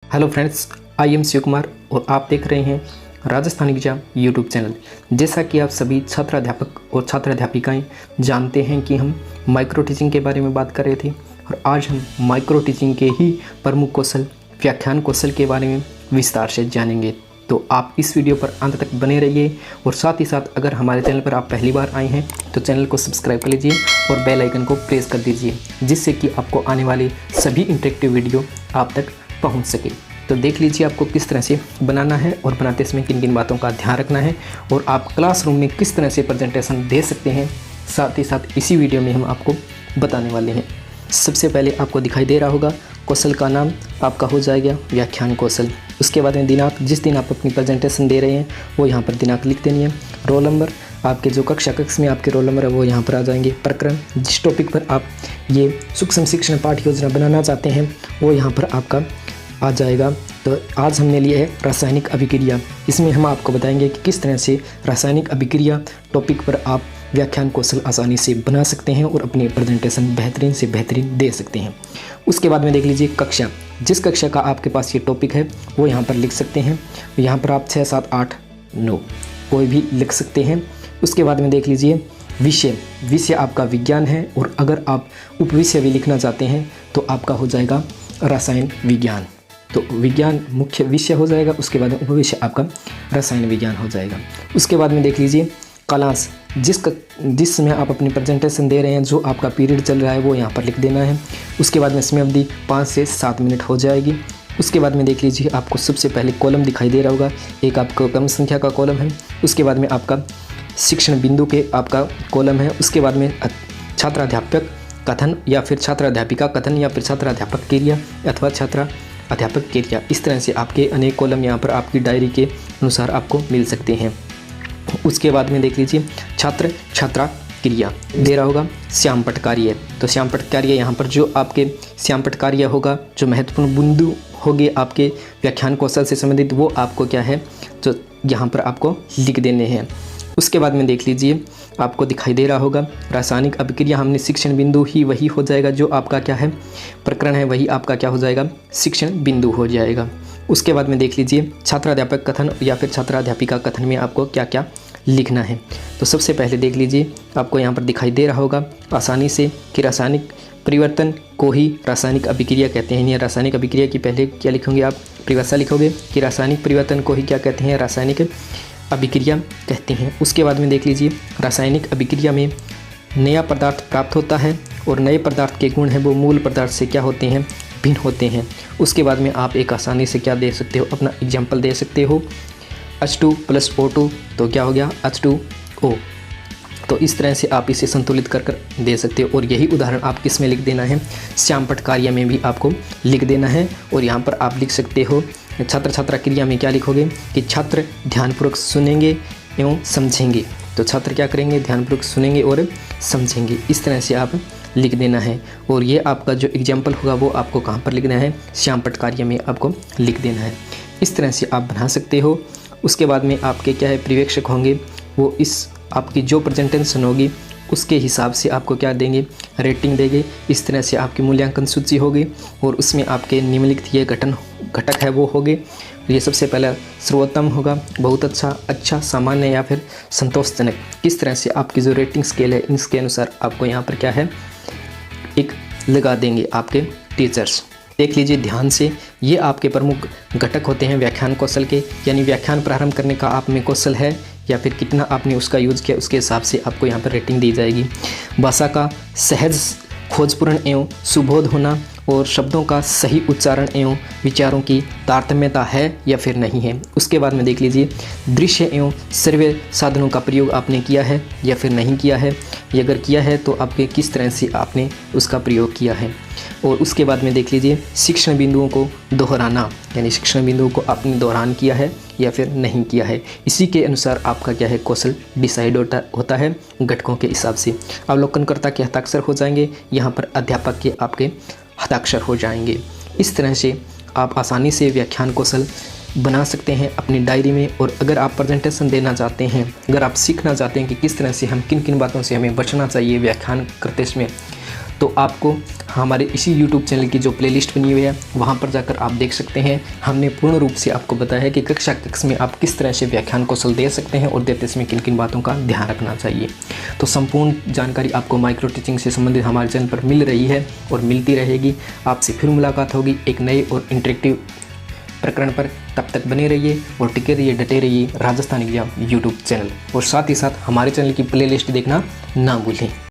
Hello friends, I am Shiv Kumar और आप देख रहे हैं राजस्थान एग्जाम यूट्यूब चैनल। जैसा कि आप सभी छात्राध्यापक और छात्राध्यापिकाएं जानते हैं कि हम माइक्रो टीचिंग के बारे में बात कर रहे थे और आज हम माइक्रो टीचिंग के ही प्रमुख कौशल व्याख्यान कौशल के बारे में विस्तार से जानेंगे। तो आप इस वीडियो पर अंत तक बने रहिए और साथ ही साथ अगर हमारे चैनल पर आप पहली बार आए हैं तो चैनल को सब्सक्राइब कर लीजिए और बेल आइकन को प्रेस कर दीजिए, जिससे कि आपको आने वाले सभी इंटरेक्टिव वीडियो आप तक पहुंच सके। तो देख लीजिए आपको किस तरह से बनाना है और बनाते समय किन किन बातों का ध्यान रखना है और आप क्लासरूम में किस तरह से प्रेजेंटेशन दे सकते हैं, साथ ही साथ इसी वीडियो में हम आपको बताने वाले हैं। सबसे पहले आपको दिखाई दे रहा होगा कौशल का नाम आपका हो जाएगा व्याख्यान कौशल। उसके बाद में दिनांक, जिस दिन आप अपनी प्रेजेंटेशन दे रहे हैं वो यहाँ पर दिनांक लिख देनी है। रोल नंबर, आपके जो कक्ष में आपके रोल नंबर है वो यहाँ पर आ जाएंगे। प्रकरण, जिस टॉपिक पर आप ये सूक्ष्म शिक्षण पाठ योजना बनाना चाहते हैं वो यहाँ पर आपका आ जाएगा। तो आज हमने लिए है रासायनिक अभिक्रिया। इसमें हम आपको बताएंगे कि किस तरह से रासायनिक अभिक्रिया टॉपिक पर आप व्याख्यान कौशल आसानी से बना सकते हैं और अपनी प्रेजेंटेशन बेहतरीन से बेहतरीन दे सकते हैं। उसके बाद में देख लीजिए कक्षा, जिस कक्षा का आपके पास ये टॉपिक है वो यहाँ पर लिख सकते हैं। यहाँ पर आप 6, 7, 8, 9 कोई भी लिख सकते हैं। उसके बाद में देख लीजिए विषय आपका विज्ञान है और अगर आप उपविषय भी लिखना चाहते हैं तो आपका हो जाएगा रसायन विज्ञान। तो विज्ञान मुख्य विषय हो जाएगा, उसके बाद में उपविषय आपका रसायन विज्ञान हो जाएगा। उसके बाद में देख लीजिए कालांश, जिसमें आप अपनी प्रेजेंटेशन दे रहे हैं, जो आपका पीरियड चल रहा है वो यहाँ पर लिख देना है। उसके बाद में समय अवधि 5 से 7 मिनट हो जाएगी। उसके बाद में देख लीजिए आपको सबसे पहले कॉलम दिखाई दे रहा होगा, एक आपको कम संख्या का कॉलम है। उसके बाद में आपका शिक्षण बिंदु के आपका कॉलम है। उसके बाद में छात्राध्यापक कथन या फिर छात्राध्यापिका कथन या फिर छात्राध्यापक क्रिया अथवा छात्राध्यापक क्रिया, इस तरह से आपके अनेक कॉलम यहाँ पर आपकी डायरी के अनुसार आपको मिल सकते हैं। उसके बाद में देख लीजिए छात्र छात्रा क्रिया दे रहा होगा श्यामपट्ट कार्य। तो श्यामपट्ट कार्य यहाँ पर जो आपके श्यामपट्ट कार्य होगा, जो महत्वपूर्ण बिंदु होंगे आपके व्याख्यान कौशल से संबंधित, वो आपको क्या है जो यहाँ पर आपको लिख देने हैं। उसके बाद में देख लीजिए आपको दिखाई दे रहा होगा रासायनिक अभिक्रिया, हमने शिक्षण बिंदु ही वही हो जाएगा जो आपका क्या है प्रकरण है, वही आपका क्या हो जाएगा शिक्षण बिंदु हो जाएगा। उसके बाद में देख लीजिए छात्राध्यापक कथन या फिर छात्राध्यापिका कथन में आपको क्या क्या लिखना है। तो सबसे पहले देख लीजिए आपको यहाँ पर दिखाई दे रहा होगा आसानी से कि रासायनिक परिवर्तन को ही रासायनिक अभिक्रिया कहते हैं। या रासायनिक अभिक्रिया की पहले क्या लिखोगे आप, परिभाषा लिखोगे कि रासायनिक परिवर्तन को ही क्या कहते हैं, रासायनिक अभिक्रिया कहते हैं। उसके बाद में देख लीजिए रासायनिक अभिक्रिया में नया पदार्थ प्राप्त होता है और नए पदार्थ के गुण हैं वो मूल पदार्थ से क्या होते हैं, भिन्न होते हैं। उसके बाद में आप एक आसानी से क्या दे सकते हो, अपना एग्जाम्पल दे सकते हो H2 + O2, तो क्या हो गया H2O। तो इस तरह से आप इसे संतुलित कर दे सकते हो और यही उदाहरण आप किस में लिख देना है, श्यामपट्ट कार्य में भी आपको लिख देना है। और यहाँ पर आप लिख सकते हो छात्र छात्रा क्रिया में क्या लिखोगे कि छात्र ध्यानपूर्वक सुनेंगे एवं समझेंगे। तो छात्र क्या करेंगे, ध्यानपूर्वक सुनेंगे और समझेंगे। इस तरह से आप लिख देना है और ये आपका जो एग्जाम्पल होगा वो आपको कहाँ पर लिखना है, श्यामपट्ट कार्य में आपको लिख देना है। इस तरह से आप बना सकते हो। उसके बाद में आपके क्या है पर्यवेक्षक होंगे, वो इस आपकी जो प्रेजेंटेशन होगी उसके हिसाब से आपको क्या देंगे, रेटिंग देंगे। इस तरह से आपकी मूल्यांकन सूची होगी और उसमें आपके निम्नलिखित ये घटक है वो होंगे। ये सबसे पहला सर्वोत्तम होगा, बहुत अच्छा, सामान्य या फिर संतोषजनक। किस तरह से आपकी जो रेटिंग स्केल है इसके अनुसार आपको यहाँ पर क्या है एक लगा देंगे आपके टीचर्स। देख लीजिए ध्यान से, ये आपके प्रमुख घटक होते हैं व्याख्यान कौशल के, यानी व्याख्यान प्रारंभ करने का आप में कौशल है या फिर कितना आपने उसका यूज़ किया, उसके हिसाब से आपको यहाँ पर रेटिंग दी जाएगी। भाषा का सहज खोजपूर्ण एवं सुबोध होना और शब्दों का सही उच्चारण एवं विचारों की तारतम्यता है या फिर नहीं है। उसके बाद में देख लीजिए दृश्य एवं श्रव्य साधनों का प्रयोग आपने किया है या फिर नहीं किया है, या अगर किया है तो आपके किस तरह से आपने उसका प्रयोग किया है। और उसके बाद में देख लीजिए शिक्षण बिंदुओं को दोहराना, यानी शिक्षण बिंदुओं को आपने दोहरान किया है या फिर नहीं किया है। इसी के अनुसार आपका क्या है कौशल डिसाइड होता है घटकों के हिसाब से। अवलोकनकर्ता के हस्ताक्षर हो जाएंगे, यहाँ पर अध्यापक के आपके हस्ताक्षर हो जाएंगे। इस तरह से आप आसानी से व्याख्यान कौशल बना सकते हैं अपनी डायरी में। और अगर आप प्रेजेंटेशन देना चाहते हैं, अगर आप सीखना चाहते हैं कि किस तरह से हम किन किन बातों से हमें बचना चाहिए व्याख्यान करते समय, तो आपको हमारे इसी YouTube चैनल की जो प्लेलिस्ट बनी हुई है वहाँ पर जाकर आप देख सकते हैं। हमने पूर्ण रूप से आपको बताया है कि कक्षा कक्ष में आप किस तरह से व्याख्यान कौशल दे सकते हैं और देते समय किन किन बातों का ध्यान रखना चाहिए। तो संपूर्ण जानकारी आपको माइक्रो टीचिंग से संबंधित हमारे चैनल पर मिल रही है और मिलती रहेगी। आपसे फिर मुलाकात होगी एक नए और इंटरेक्टिव प्रकरण पर। तब तक बने रहिए और टिके रहिए, डटे रहिए राजस्थान एग्जाम यूट्यूब चैनल, और साथ ही साथ हमारे चैनल की प्लेलिस्ट देखना ना भूलें।